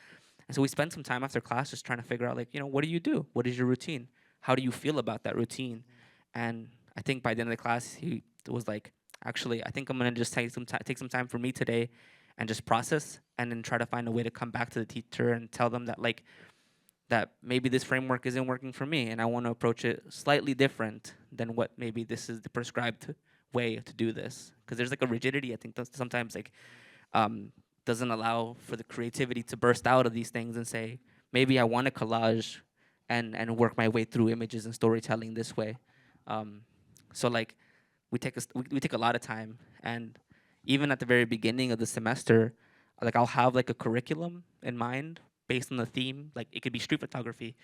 And so we spent some time after class just trying to figure out like, what do you do? What is your routine? How do you feel about that routine? And I think by the end of the class, he was like, actually, I think I'm gonna just take some time for me today, and just process, and then try to find a way to come back to the teacher and tell them that like that maybe this framework isn't working for me, and I want to approach it slightly different than what maybe this is the prescribed way to do this. Because there's like a rigidity I think that sometimes like um, doesn't allow for the creativity to burst out of these things and say, maybe I want a collage and work my way through images and storytelling this way. Um, so like we take a lot of time, and even at the very beginning of the semester, like I'll have like a curriculum in mind based on the theme. Like it could be street photography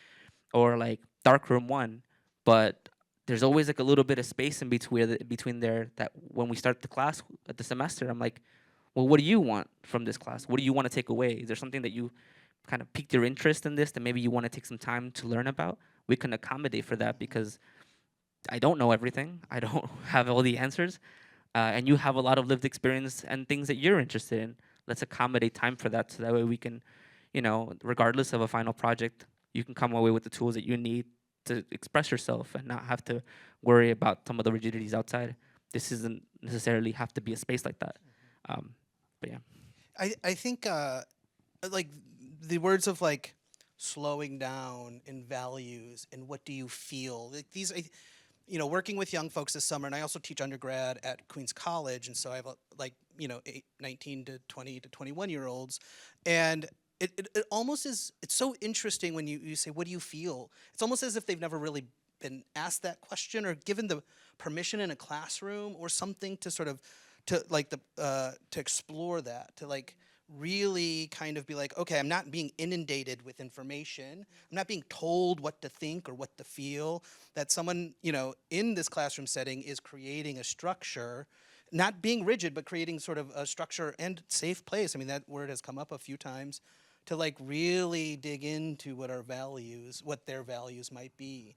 or like darkroom one, but there's always like a little bit of space in between there that when we start the class at the semester, I'm like, well, what do you want from this class? What do you want to take away? Is there something that you kind of piqued your interest in this that maybe you want to take some time to learn about? We can accommodate for that because I don't know everything. I don't have all the answers. And you have a lot of lived experience and things that you're interested in. Let's accommodate time for that so that way we can, regardless of a final project, you can come away with the tools that you need to express yourself and not have to worry about some of the rigidities outside. This isn't necessarily have to be a space like that. But yeah. I think like the words of like slowing down and values and what do you feel like these working with young folks this summer, and I also teach undergrad at Queens College, and so I have like 19 to 20 to 21 year olds, and it almost is, it's so interesting when you say what do you feel, it's almost as if they've never really been asked that question or given the permission in a classroom or something to sort of to like the to explore that, to like really kind of be like, okay, I'm not being inundated with information. I'm not being told what to think or what to feel. That someone, in this classroom setting is creating a structure, not being rigid, but creating sort of a structure and safe place. I mean, that word has come up a few times to like really dig into what our values, what their values might be.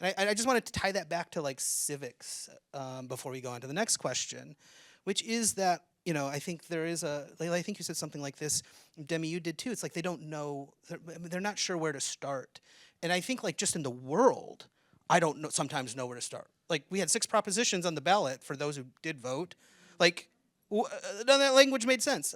And I just wanted to tie that back to like civics before we go on to the next question, which is that, I think there is Layla, I think you said something like this. Demi, you did too. It's like they don't know, they're not sure where to start. And I think like just in the world, I don't know, sometimes know where to start. Like we had 6 propositions on the ballot for those who did vote. Like none of that language made sense.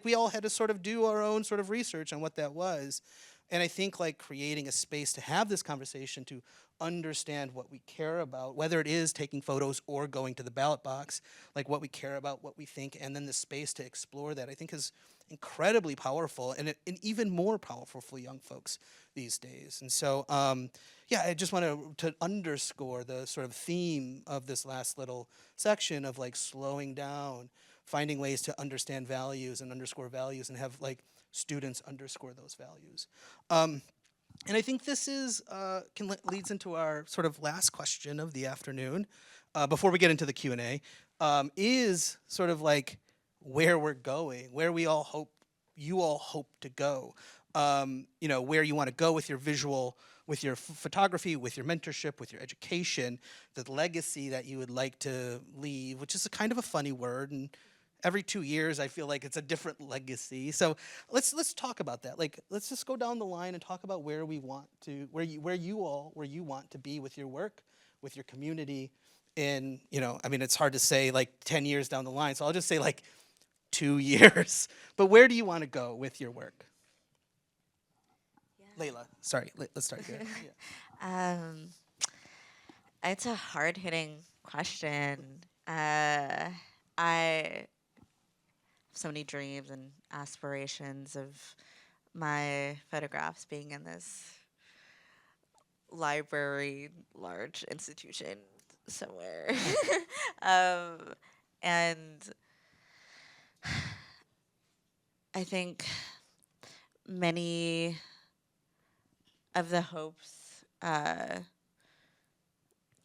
We all had to sort of do our own sort of research on what that was. And I think like creating a space to have this conversation, to understand what we care about, whether it is taking photos or going to the ballot box, like what we care about, what we think, and then the space to explore that, I think is incredibly powerful, and even more powerful for young folks these days. And so, yeah, I just want to underscore the sort of theme of this last little section of like slowing down, finding ways to understand values and underscore values and have like students underscore those values. And I think this is leads into our sort of last question of the afternoon, before we get into the Q&A, is sort of like where we're going, where we all hope you all hope to go. You know, where you want to go with your visual, with your photography, with your mentorship, with your education, the legacy that you would like to leave, which is a kind of a funny word, and every 2 years I feel like it's a different legacy. So let's talk about that. Like, let's just go down the line and talk about where we want to, where you want to be with your work, with your community. In, you know, I mean, it's hard to say like 10 years down the line, so I'll just say like 2 years. But where do you want to go with your work? Layla, sorry, let's start here. Yeah. It's a hard hitting question. I have so many dreams and aspirations of my photographs being in this library, large institution somewhere. um, and I think many of the hopes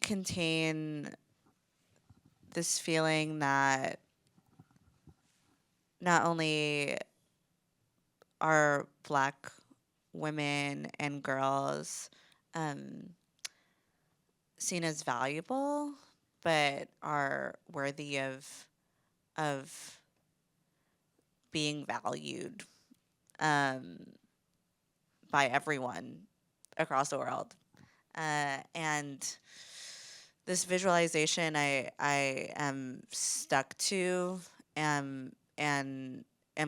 contain this feeling that not only are Black women and girls seen as valuable, but are worthy of being valued by everyone across the world. And this visualization I am stuck to and am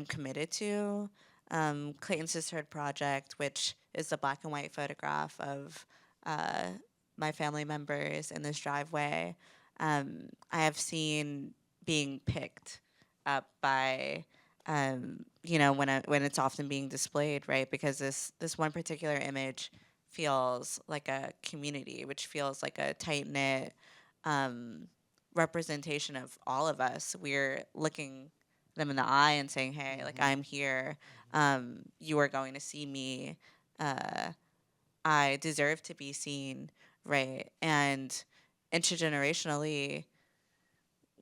committed to. Clayton Sisterhood Project, which is a black and white photograph of my family members in this driveway. I have seen being picked up by you know, when it's often being displayed, right? Because this one particular image feels like a community, which feels like a tight knit representation of all of us. We're looking them in the eye and saying, "Hey, like I'm here. You are going to see me. I deserve to be seen." Right? And intergenerationally,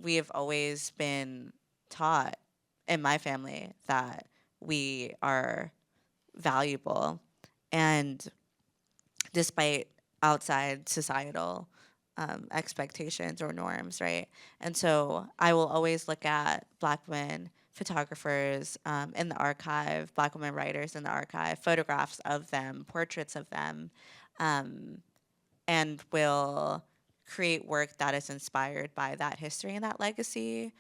we have always been taught in my family that we are valuable, and despite outside societal expectations or norms, right? And so I will always look at Black women photographers in the archive, Black women writers in the archive, photographs of them, portraits of them, and will create work that is inspired by that history and that legacy.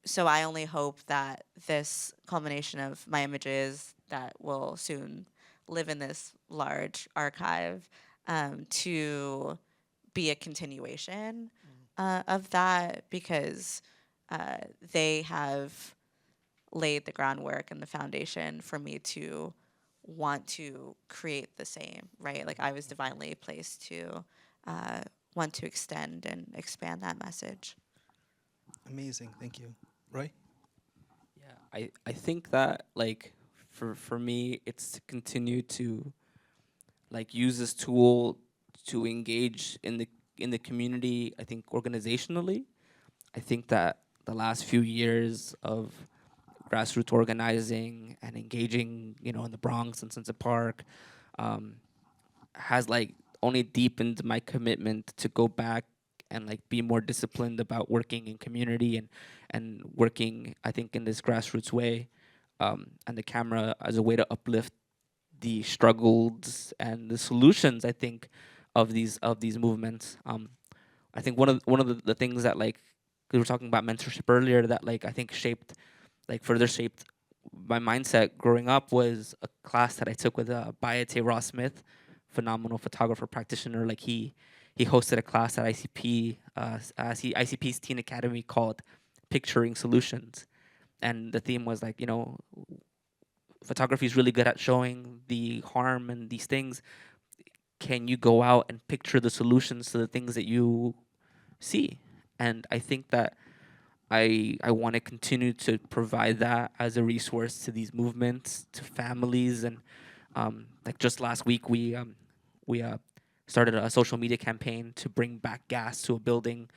So I only hope that this culmination of my images that will soon live in this large archive to be a continuation of that, because they have laid the groundwork and the foundation for me to want to create the same, right? Like I was divinely placed to want to extend and expand that message. Amazing, thank you. Roy? Yeah, I think that like for me it's to continue to like use this tool to engage in the community. I think organizationally, I think that the last few years of grassroots organizing and engaging, you know, in the Bronx and Sunset Park, has like only deepened my commitment to go back and like be more disciplined about working in community and working, I think, in this grassroots way, and the camera as a way to uplift the struggles and the solutions, I think, of these movements. I think one of the things that like we were talking about mentorship earlier, that like I think further shaped my mindset growing up, was a class that I took with Bayate Ross Smith, phenomenal photographer practitioner. Like he hosted a class at ICP's Teen Academy called Picturing Solutions, and the theme was like, you know, photography is really good at showing the harm and these things. Can you go out and picture the solutions to the things that you see? And I think that I want to continue to provide that as a resource to these movements, to families, and like just last week we started a social media campaign to bring back gas to a building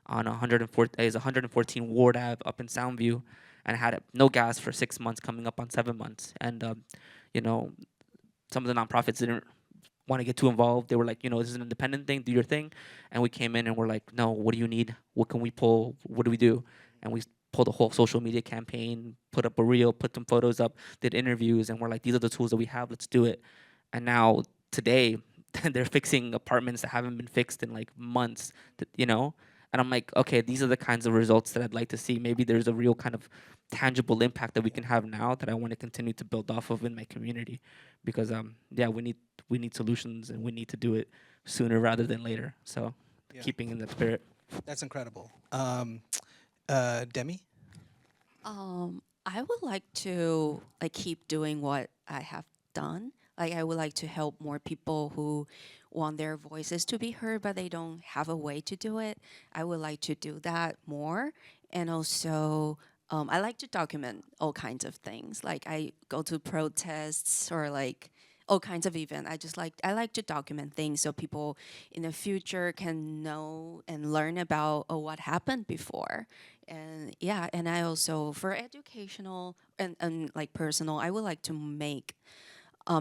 on 114 Ward Ave up in Soundview, and had no gas for 6 months, coming up on 7 months, and you know some of the nonprofits didn't want to get too involved. They were like, this is an independent thing, do your thing. And we came in and we're like, no, what do you need? What can we pull? What do we do? And we pulled a whole social media campaign, put up a reel, put some photos up, did interviews, and we're like, these are the tools that we have, let's do it. And now today, they're fixing apartments that haven't been fixed in like months, And I'm like, okay, these are the kinds of results that I'd like to see. Maybe there's a real kind of tangible impact that we can have now that I want to continue to build off of in my community, because yeah, we need solutions, and we need to do it sooner rather than later. So Yeah. keeping in that spirit. That's incredible. Demi? I would like to like keep doing what I have done. Like I would like to help more people who want their voices to be heard, but they don't have a way to do it. I would like to do that more, and also I like to document all kinds of things. Like I go to protests or like all kinds of events. I like to document things so people in the future can know and learn about what happened before. And yeah, and I also for educational and like personal, I would like to make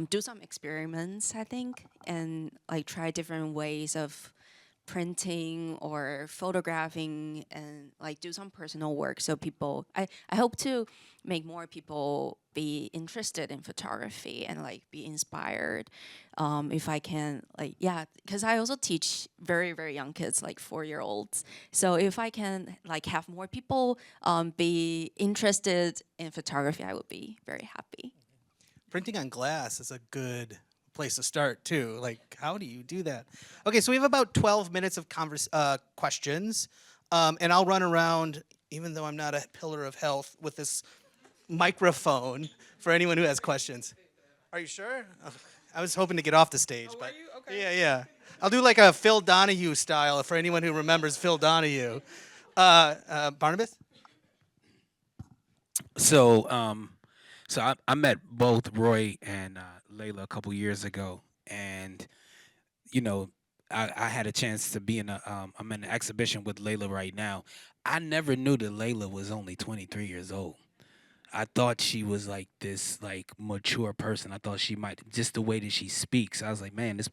do some experiments, I think, and like try different ways of printing or photographing and like do some personal work so I hope to make more people be interested in photography and like be inspired, if I can, like, yeah, because I also teach very very young kids, like 4 year olds. So if I can like have more people be interested in photography, I would be very happy. Printing on glass is a good place to start too. Like, how do you do that? Okay, so we have about 12 minutes of questions, and I'll run around, even though I'm not a pillar of health, with this microphone for anyone who has questions. Are you sure? Oh, I was hoping to get off the stage, but you? Okay. yeah, yeah. I'll do like a Phil Donahue style for anyone who remembers Phil Donahue. Barnabas? So, I met both Roy and Layla a couple years ago, and you know, I had a chance to be I'm in an exhibition with Layla right now. I never knew that Layla was only 23 years old. I thought she was like this like mature person. I thought she might just the way that she speaks. I was like, man, this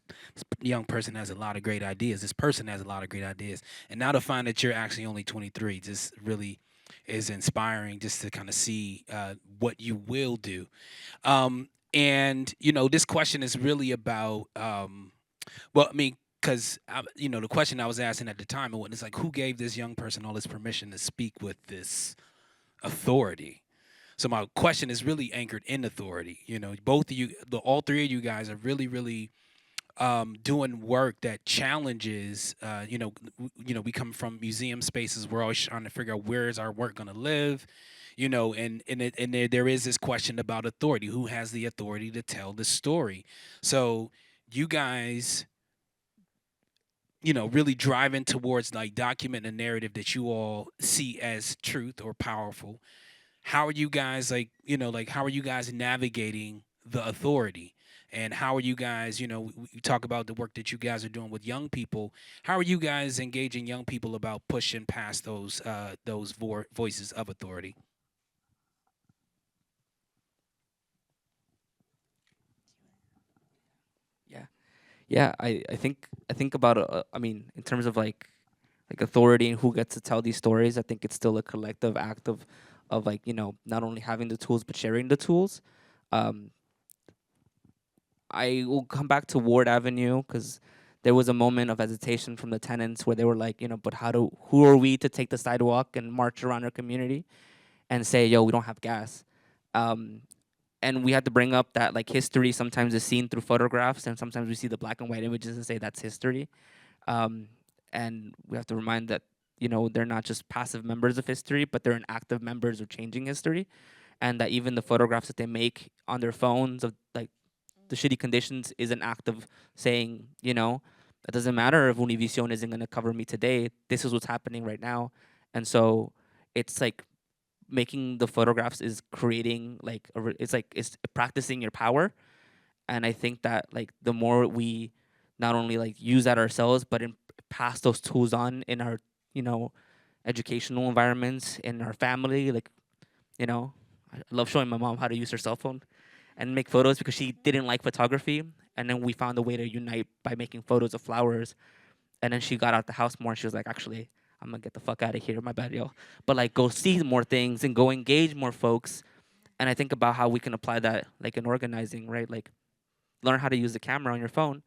young person has a lot of great ideas. This person has a lot of great ideas. And now to find that you're actually only 23 just really is inspiring just to kind of see what you will do. And this question is really about well, I mean, because the question I was asking at the time, it's like, who gave this young person all this permission to speak with this authority? So my question is really anchored in authority. Both of you, all three of you guys are really, really doing work that challenges. We come from museum spaces. We're always trying to figure out where is our work going to live. And there is this question about authority. Who has the authority to tell the story? So you guys, really driving towards like document a narrative that you all see as truth or powerful. How are you guys how are you guys navigating the authority? And how are you guys, we talk about the work that you guys are doing with young people. How are you guys engaging young people about pushing past those voices of authority? Yeah, yeah. I think about I mean, in terms of like authority and who gets to tell these stories, I think it's still a collective act of like not only having the tools but sharing the tools. Um, I will come back to Ward Avenue because there was a moment of hesitation from the tenants where they were like, but who are we to take the sidewalk and march around our community and say, yo, we don't have gas? Um, and we had to bring up that like history sometimes is seen through photographs, and sometimes we see the black and white images and say that's history. Um, and we have to remind that they're not just passive members of history, but they're an active members of changing history, and that even the photographs that they make on their phones of like the shitty conditions is an act of saying, it doesn't matter if Univision isn't going to cover me today. This is what's happening right now. And so, it's like making the photographs is creating like it's practicing your power. And I think that like the more we not only like use that ourselves, but pass those tools on in our, you know, educational environments, in our family, like, you know, I love showing my mom how to use her cell phone and make photos because she didn't like photography. And then we found a way to unite by making photos of flowers. And then she got out the house more and she was like, actually, I'm gonna get the fuck out of here. My bad, yo. But like go see more things and go engage more folks. And I think about how we can apply that like in organizing, right? Like learn how to use the camera on your phone,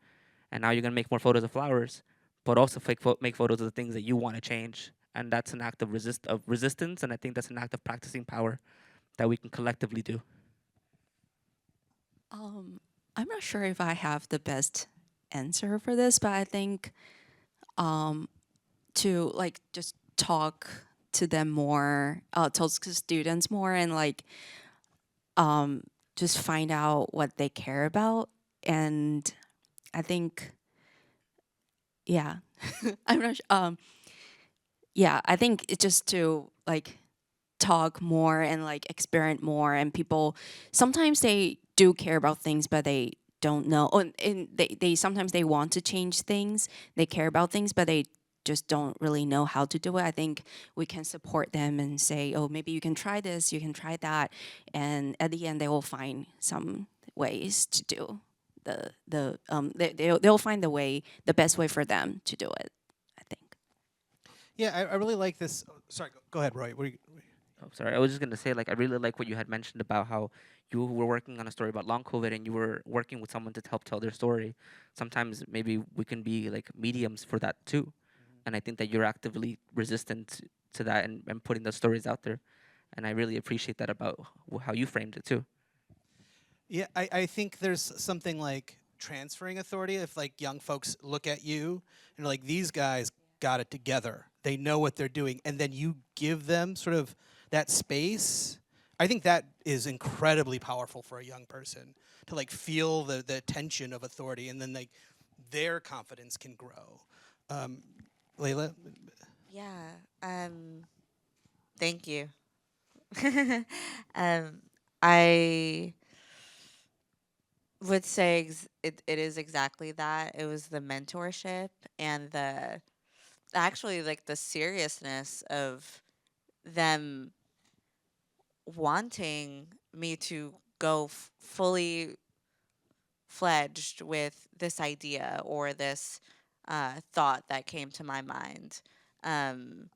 and now you're gonna make more photos of flowers, but also make photos of the things that you want to change. And that's an act of resistance, and I think that's an act of practicing power that we can collectively do. I'm not sure if I have the best answer for this, but I think to like just talk to them more, talk to students more, and like just find out what they care about. And I think, yeah, I'm not. Yeah, I think it's just to like talk more and like experiment more. And people sometimes they do care about things, but they don't know. Oh, and they sometimes they want to change things. They care about things, but they just don't really know how to do it. I think we can support them and say, oh, maybe you can try this, you can try that, and at the end they will find some ways to do they'll find the best way for them to do it, I think. Yeah, I really like this. Oh, sorry, go ahead, Roy. What are you, Oh, sorry, I was just gonna say like I really like what you had mentioned about how you were working on a story about long COVID and you were working with someone to help tell their story. Sometimes maybe we can be like mediums for that too, and I think that you're actively resistant to that and putting those stories out there, and I really appreciate that about how you framed it too. Yeah, I think there's something like transferring authority. If like young folks look at you and are like, these guys got it together, they know what they're doing, and then you give them sort of that space. I think that is incredibly powerful for a young person to like feel the tension of authority, and then like their confidence can grow. Um, Layla, Yeah. Thank you. um, I would say it is exactly that. It was the mentorship and the actually like the seriousness of them wanting me to go fully fledged with this idea or this thought that came to my mind. Um,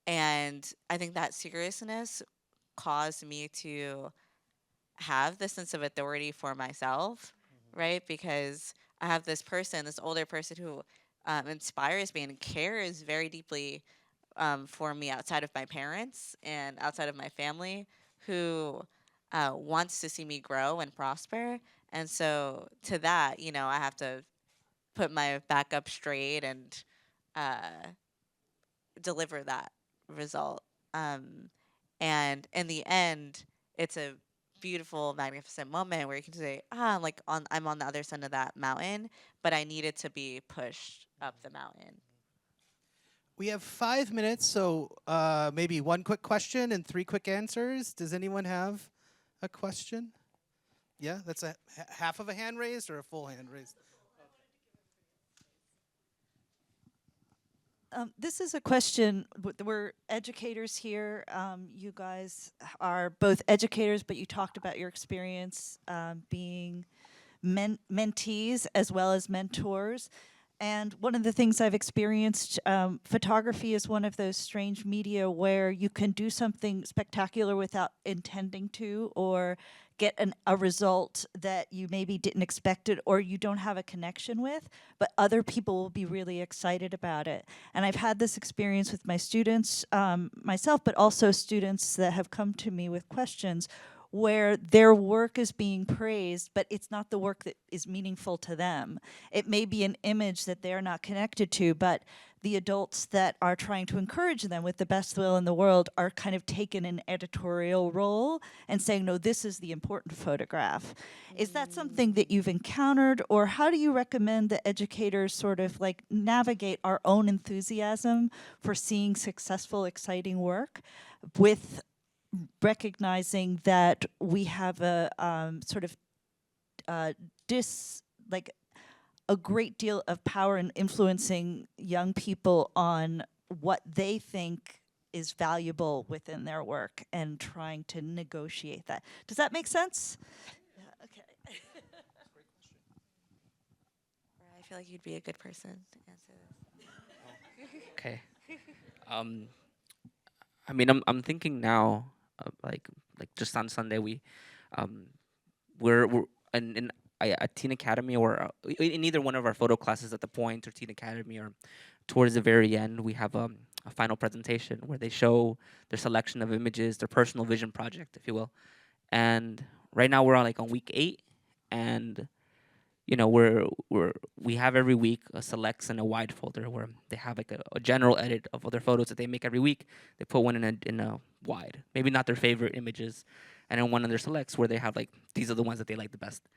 and I think that seriousness caused me to have this sense of authority for myself, right? Because I have this person, this older person who inspires me and cares very deeply for me outside of my parents and outside of my family, who wants to see me grow and prosper. And so, to that, I have to put my back up straight and uh, deliver that result. Um, and in the end, it's a beautiful, magnificent moment where you can say, I'm on the other side of that mountain, but I needed to be pushed up the mountain. we have 5 minutes, so maybe one quick question and three quick answers. Does anyone have a question? Yeah, that's a half of a hand raised or a full hand raised. This is a question. We're educators here. You guys are both educators, but you talked about your experience being mentees as well as mentors. And one of the things I've experienced, photography is one of those strange media where you can do something spectacular without intending to, or get a result that you maybe didn't expect it or you don't have a connection with, but other people will be really excited about it. And I've had this experience with my students, myself, but also students that have come to me with questions where their work is being praised, but it's not the work that is meaningful to them. It may be an image that they're not connected to, but the adults that are trying to encourage them with the best will in the world are kind of taking an editorial role and saying, no, this is the important photograph. Is that something that you've encountered, or how do you recommend that educators sort of like navigate our own enthusiasm for seeing successful, exciting work with recognizing that we have a sort of like a great deal of power in influencing young people on what they think is valuable within their work and trying to negotiate that. Does that make sense? Yeah, okay. I feel like you'd be a good person to answer this. Okay. Um, I mean, I'm thinking now, like just on Sunday um, we're in a teen academy or in either one of our photo classes at the point or teen academy or towards the very end we have a final presentation where they show their selection of images, their personal vision project, if you will. And right now we're on week 8, and you know we have every week a selects and a wide folder where they have like a general edit of all their photos that they make every week. They put one in a wide, maybe not their favorite images, and then one of their selects where they have like these are the ones that they like the best.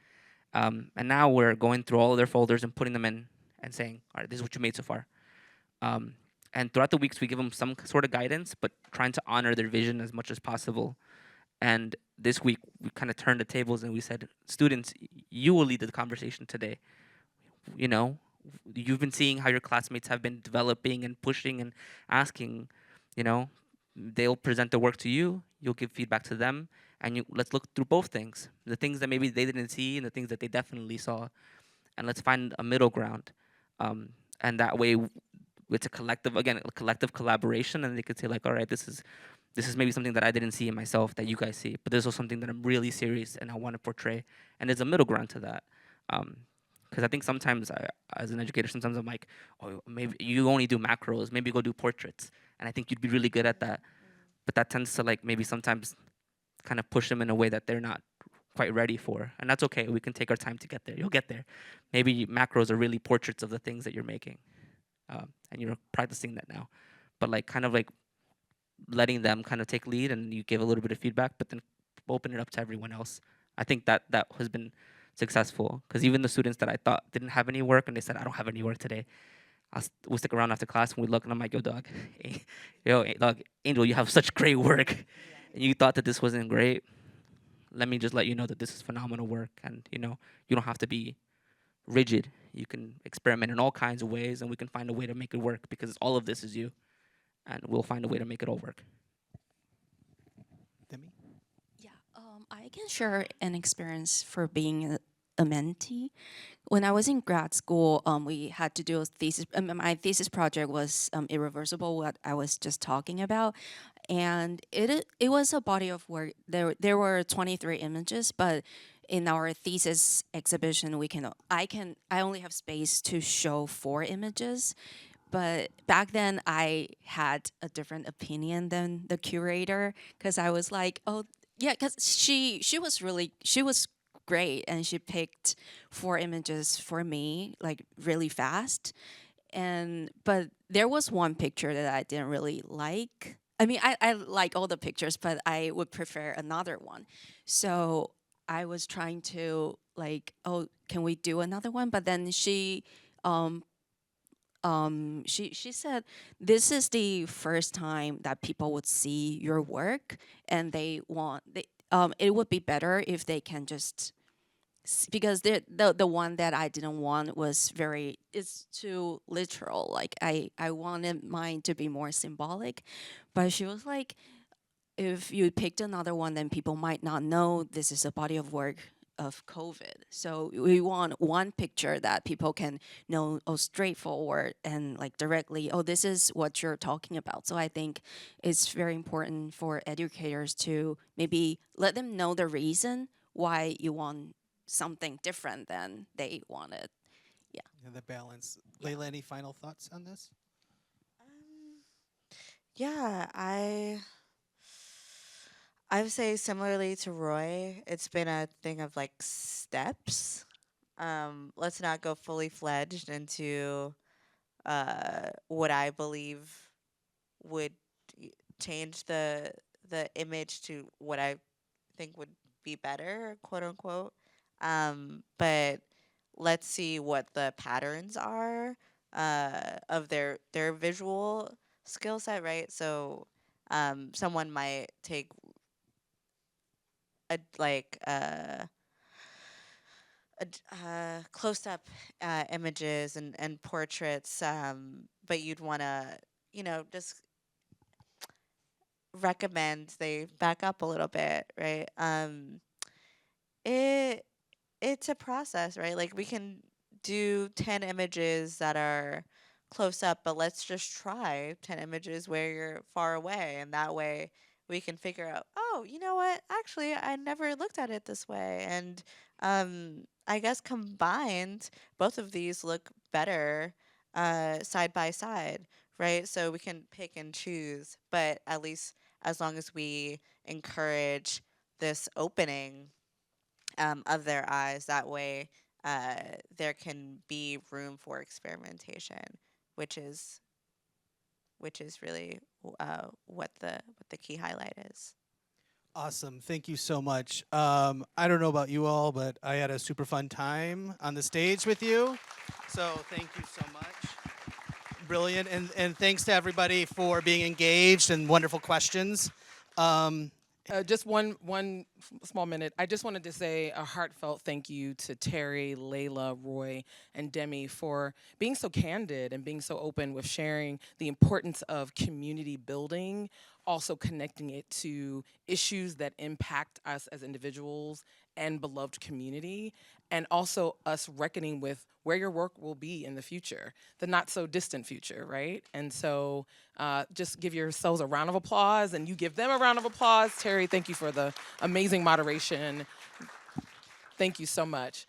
And now we're going through all of their folders and putting them in and saying, all right, this is what you made so far. um, and throughout the weeks we give them some sort of guidance, but trying to honor their vision as much as possible. And this week we kind of turned the tables and we said, students, you will lead the conversation today. You know, you've been seeing how your classmates have been developing and pushing and asking. You know, they'll present their work to you, you'll give feedback to them, and let's look through both things, the things that maybe they didn't see and the things that they definitely saw, and let's find a middle ground. um, and that way it's a collective collaboration, and they could say like, all right, this is maybe something that I didn't see in myself that you guys see, but this was something that I'm really serious and I want to portray. And there's a middle ground to that. Because I think sometimes as an educator, sometimes I'm like, oh, maybe you only do macros, maybe go do portraits. And I think you'd be really good at that. But that tends to like maybe sometimes kind of push them in a way that they're not quite ready for. And that's okay. We can take our time to get there. You'll get there. Maybe macros are really portraits of the things that you're making. And you're practicing that now. But like kind of like letting them kind of take lead and you give a little bit of feedback, but then open it up to everyone else. I think that has been successful, because even the students that I thought didn't have any work and they said, I don't have any work today, we'll stick around after class and we look and I'm like, yo, dog, dog, Angel, you have such great work. And you thought that this wasn't great. Let me just let you know that this is phenomenal work. And, you don't have to be rigid. You can experiment in all kinds of ways and we can find a way to make it work, because all of this is you. And we'll find a way to make it all work. Demi? Yeah, I can share an experience for being a mentee. When I was in grad school, we had to do a thesis. My thesis project was irreversible, what I was just talking about, and it was a body of work. There were 23 images, but in our thesis exhibition, I only have space to show 4 images. But back then, I had a different opinion than the curator, because I was like, oh, yeah, because she was great, and she picked 4 images for me like really fast. But there was one picture that I didn't really like. I mean, I like all the pictures, but I would prefer another one. So I was trying to like, oh, can we do another one? But then um, she said this is the first time that people would see your work, and it would be better if they can just because the one that I didn't want was it's too literal. Like I wanted mine to be more symbolic, but she was like, if you picked another one, then people might not know this is a body of work of COVID. So we want one picture that people can know, oh, straightforward and like directly, oh, this is what you're talking about. So I think it's very important for educators to maybe let them know the reason why you want something different than they wanted. Yeah. The balance. Layla, any final thoughts on this? Yeah, I would say similarly to Roy, it's been a thing of like steps. Let's not go fully fledged into what I believe would change the image to what I think would be better, quote unquote. But let's see what the patterns are of their visual skill set, right? So someone might take a close up images and portraits, but you'd want to, just recommend they back up a little bit, right? It it's a process, right? Like we can do 10 images that are close up, but let's just try 10 images where you're far away. And that way we can figure out, oh, you know what? Actually, I never looked at it this way. And I guess combined, both of these look better side by side, right? So we can pick and choose, but at least as long as we encourage this opening of their eyes. That way, there can be room for experimentation, which is really what the key highlight is. Awesome. Thank you so much. I don't know about you all, but I had a super fun time on the stage with you. So thank you so much. Brilliant. And thanks to everybody for being engaged and wonderful questions. Just one small minute. I just wanted to say a heartfelt thank you to Terry, Layla, Roy, and Demi for being so candid and being so open with sharing the importance of community building, also connecting it to issues that impact us as individuals and beloved community, and also us reckoning with where your work will be in the future, the not so distant future, right? And so just give yourselves a round of applause, and you give them a round of applause. Terry, thank you for the amazing moderation. Thank you so much.